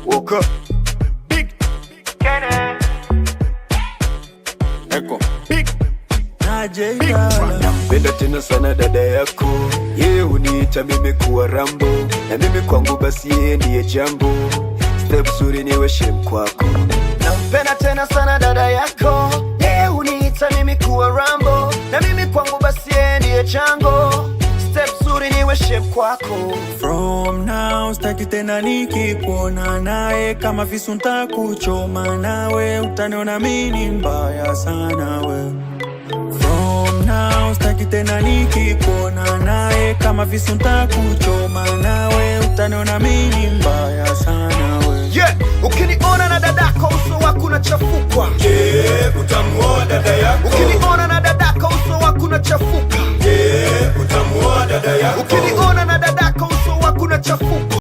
Woke up Big Kenny Eko Big Big Nampenda tena sana dada yako, yeye huniita mimi kuwa Rambo, na mimi kwangu basi yeye ndiye jambo. Step zuri niwe shem kwako. Nampenda tena sana dada yako, yeye huniita mimi kuwa Rambo, na mimi kwangu basi yeye ndiye chango. Step zuri niwe shem kwako. From now staki tena nikikuona naye, kama visu nitakuchoma nawe, utaniona mimi mbaya sana we. From now staki tena nikikuona naye, kama visu nitakuchoma nawe, utaniona mimi mbaya sana we. Yeah, ukiniona na dadako uso wako unachafuka. Yeah, utamuoa dada yako. Ukiniona na dadako uso wako unachafuka. Yeah, utamuoa dada yako. Ukiniona na dadako uso wako unachafuka.